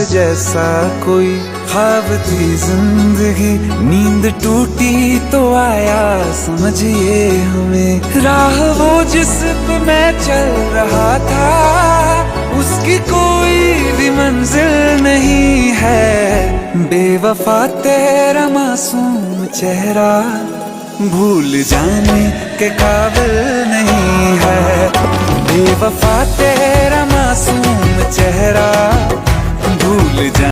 जैसा कोई ख्वाब थी जिंदगी, नींद टूटी तो आया समझिए हमें। राह वो जिस पे मैं चल रहा था, उसकी कोई भी मंजिल नहीं है। बेवफा तेरा मासूम चेहरा भूल जाने के काबिल नहीं है। बेवफा तेरा मासूम चेहरा भूल जा